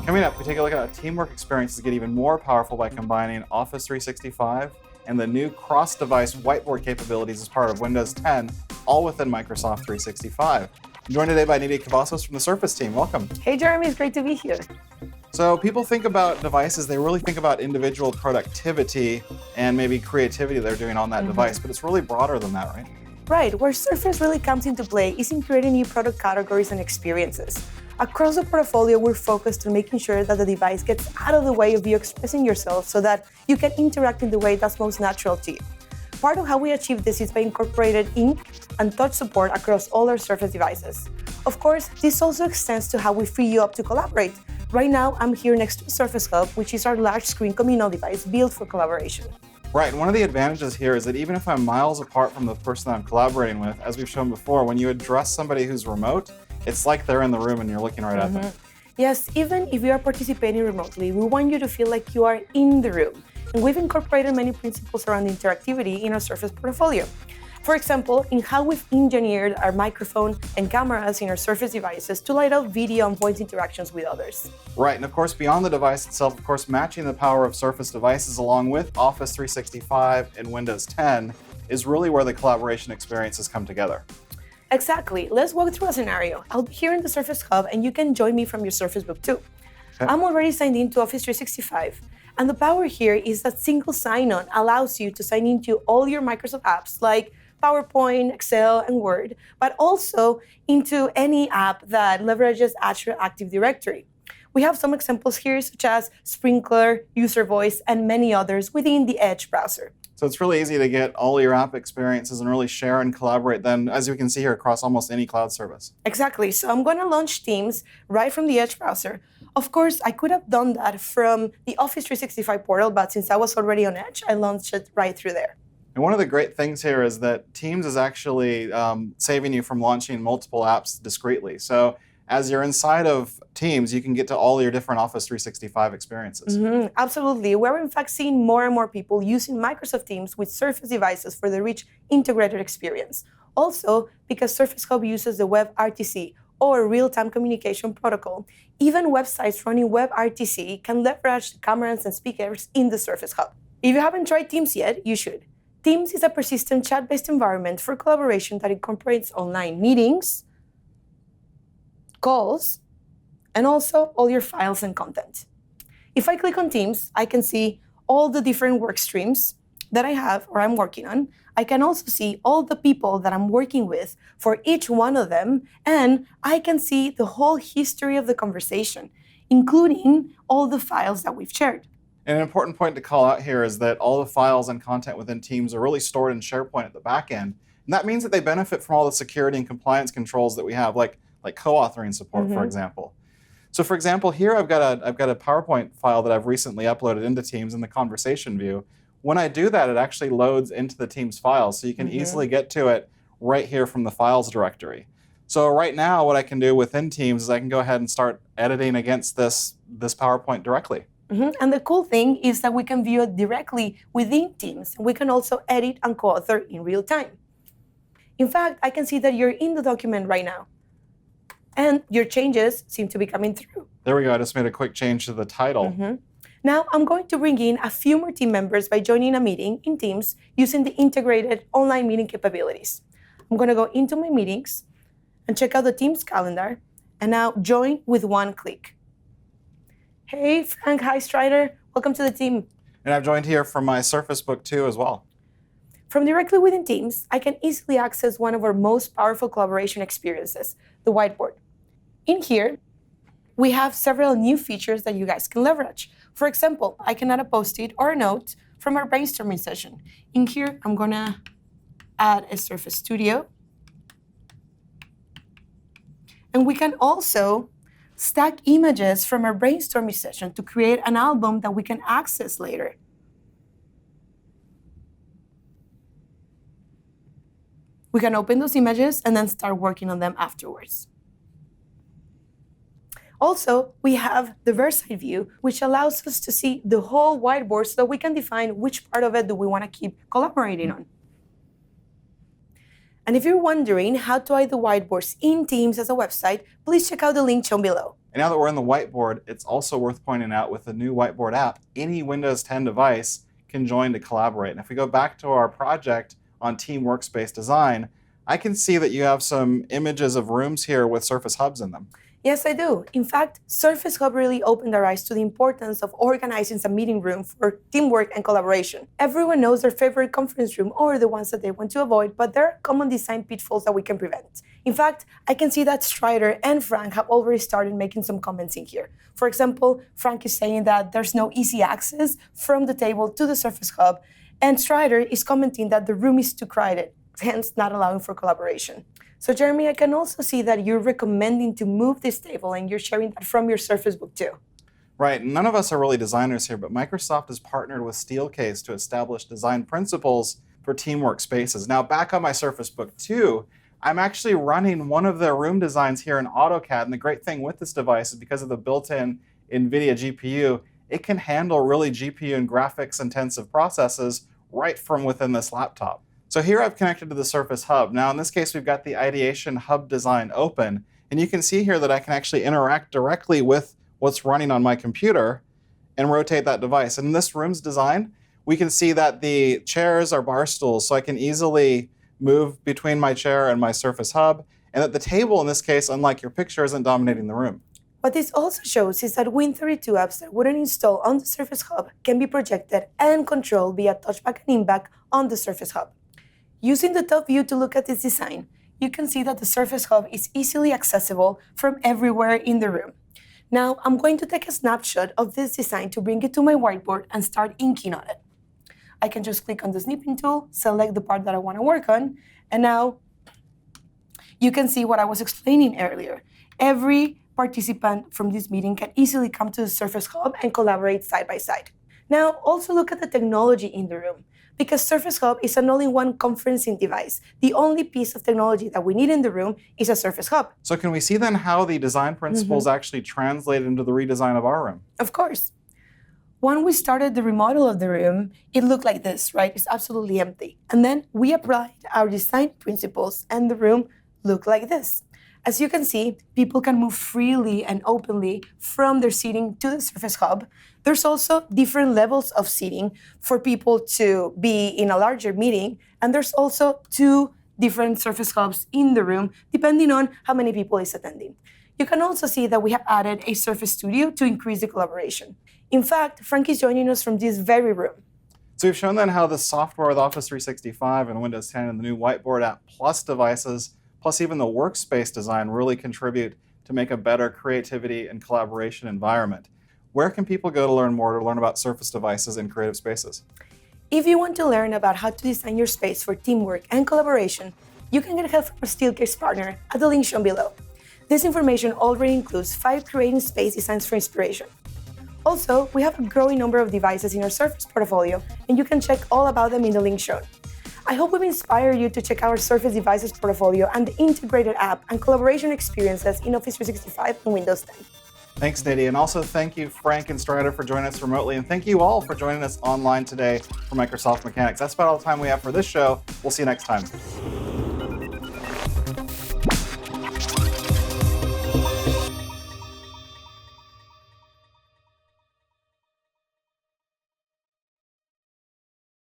Coming up, we take a look at how teamwork experiences get even more powerful by combining Office 365 and the new cross-device whiteboard capabilities as part of Windows 10, all within Microsoft 365. I'm joined today by Nydia Cavazos from the Surface team. Welcome. Hey, Jeremy, it's great to be here. So people think about devices, they really think about individual productivity and maybe creativity they're doing on that device, but it's really broader than that, right? Right, where Surface really comes into play is in creating new product categories and experiences. Across the portfolio, we're focused on making sure that the device gets out of the way of you expressing yourself so that you can interact in the way that's most natural to you. Part of how we achieve this is by incorporating ink and touch support across all our Surface devices. Of course, this also extends to how we free you up to collaborate. Right now, I'm here next to Surface Hub, which is our large screen communal device built for collaboration. Right, and one of the advantages here is that even if I'm miles apart from the person I'm collaborating with, as we've shown before, when you address somebody who's remote, it's like they're in the room and you're looking right at them. Yes, even if you are participating remotely, we want you to feel like you are in the room. And we've incorporated many principles around interactivity in our Surface portfolio. For example, in how we've engineered our microphone and cameras in our Surface devices to light up video and voice interactions with others. Right, and of course, beyond the device itself, of course, matching the power of Surface devices along with Office 365 and Windows 10 is really where the collaboration experiences come together. Exactly. Let's walk through a scenario. I'll be here in the Surface Hub, and you can join me from your Surface Book too. Okay. I'm already signed in to Office 365. And the power here is that single sign-on allows you to sign into all your Microsoft apps like PowerPoint, Excel, and Word, but also into any app that leverages Azure Active Directory. We have some examples here, such as Sprinkler, User Voice, and many others within the Edge browser. So it's really easy to get all your app experiences and really share and collaborate then, as you can see here, across almost any cloud service. Exactly. So I'm going to launch Teams right from the Edge browser. Of course, I could have done that from the Office 365 portal, but since I was already on Edge, I launched it right through there. And one of the great things here is that Teams is actually saving you from launching multiple apps discreetly. So as you're inside of Teams, you can get to all your different Office 365 experiences. Absolutely. We're in fact seeing more and more people using Microsoft Teams with Surface devices for the rich integrated experience. Also, because Surface Hub uses the WebRTC, or real-time communication protocol, even websites running WebRTC can leverage the cameras and speakers in the Surface Hub. If you haven't tried Teams yet, you should. Teams is a persistent chat-based environment for collaboration that incorporates online meetings, calls, and also all your files and content. If I click on Teams, I can see all the different work streams that I have or I'm working on. I can also see all the people that I'm working with for each one of them, and I can see the whole history of the conversation, including all the files that we've shared. And an important point to call out here is that all the files and content within Teams are really stored in SharePoint at the back end. And that means that they benefit from all the security and compliance controls that we have, like co-authoring support, for example. So for example, here I've got a PowerPoint file that I've recently uploaded into Teams in the conversation view. When I do that, it actually loads into the Teams file, so you can easily get to it right here from the files directory. So right now, what I can do within Teams is I can go ahead and start editing against this PowerPoint directly. And the cool thing is that we can view it directly within Teams. We can also edit and co-author in real time. In fact, I can see that you're in the document right now, and your changes seem to be coming through. There we go. I just made a quick change to the title. Now, I'm going to bring in a few more team members by joining a meeting in Teams using the integrated online meeting capabilities. I'm going to go into my meetings and check out the Teams calendar, and now join with one click. Hey, Frank. Hi, Strider. Welcome to the team. And I've joined here from my Surface Book 2 as well. From directly within Teams, I can easily access one of our most powerful collaboration experiences, the Whiteboard. In here, we have several new features that you guys can leverage. For example, I can add a post-it or a note from our brainstorming session. In here, I'm going to add a Surface Studio. And we can also stack images from our brainstorming session to create an album that we can access later. We can open those images and then start working on them afterwards. Also, we have the Versailles view, which allows us to see the whole whiteboard so that we can define which part of it do we want to keep collaborating on. And if you're wondering how to add the whiteboards in Teams as a website, please check out the link shown below. And now that we're in the Whiteboard, it's also worth pointing out with the new Whiteboard app, any Windows 10 device can join to collaborate. And if we go back to our project on team workspace design, I can see that you have some images of rooms here with Surface Hubs in them. Yes, I do. In fact, Surface Hub really opened our eyes to the importance of organizing a meeting room for teamwork and collaboration. Everyone knows their favorite conference room or the ones that they want to avoid, but there are common design pitfalls that we can prevent. In fact, I can see that Strider and Frank have already started making some comments in here. For example, Frank is saying that there's no easy access from the table to the Surface Hub, and Strider is commenting that the room is too crowded, hence not allowing for collaboration. So Jeremy, I can also see that you're recommending to move this table and you're sharing that from your Surface Book too. Right, none of us are really designers here, but Microsoft has partnered with Steelcase to establish design principles for team workspaces. Now back on my Surface Book 2, I'm actually running one of their room designs here in AutoCAD, and the great thing with this device is because of the built-in NVIDIA GPU, it can handle really GPU and graphics intensive processes right from within this laptop. So here I've connected to the Surface Hub. Now in this case, we've got the Ideation Hub design open, and you can see here that I can actually interact directly with what's running on my computer and rotate that device. And in this room's design, we can see that the chairs are bar stools, so I can easily move between my chair and my Surface Hub, and that the table in this case, unlike your picture, isn't dominating the room. What this also shows is that Win32 apps that wouldn't install on the Surface Hub can be projected and controlled via touchback and inback on the Surface Hub. Using the top view to look at this design, you can see that the Surface Hub is easily accessible from everywhere in the room. Now, I'm going to take a snapshot of this design to bring it to my whiteboard and start inking on it. I can just click on the snipping tool, select the part that I want to work on, and now you can see what I was explaining earlier. Every participant from this meeting can easily come to the Surface Hub and collaborate side by side. Now, also look at the technology in the room. Because Surface Hub is an all-in-one conferencing device, the only piece of technology that we need in the room is a Surface Hub. So can we see then how the design principles actually translate into the redesign of our room? Of course. When we started the remodel of the room, it looked like this, right? It's absolutely empty. And then we applied our design principles and the room looked like this. As you can see, people can move freely and openly from their seating to the Surface Hub. There's also different levels of seating for people to be in a larger meeting, and there's also 2 different Surface Hubs in the room, depending on how many people is attending. You can also see that we have added a Surface Studio to increase the collaboration. In fact, Frank is joining us from this very room. So we've shown then how the software with Office 365 and Windows 10 and the new Whiteboard app plus devices, plus even the workspace design really contribute to make a better creativity and collaboration environment. Where can people go to learn more, to learn about Surface devices in creative spaces? If you want to learn about how to design your space for teamwork and collaboration, you can get help from our Steelcase partner at the link shown below. This information already includes 5 creating space designs for inspiration. Also, we have a growing number of devices in our Surface portfolio, and you can check all about them in the link shown. I hope we've inspired you to check out our Surface devices portfolio and the integrated app and collaboration experiences in Office 365 and Windows 10. Thanks, Nydia, and also thank you, Frank and Strider, for joining us remotely, and thank you all for joining us online today for Microsoft Mechanics. That's about all the time we have for this show. We'll see you next time.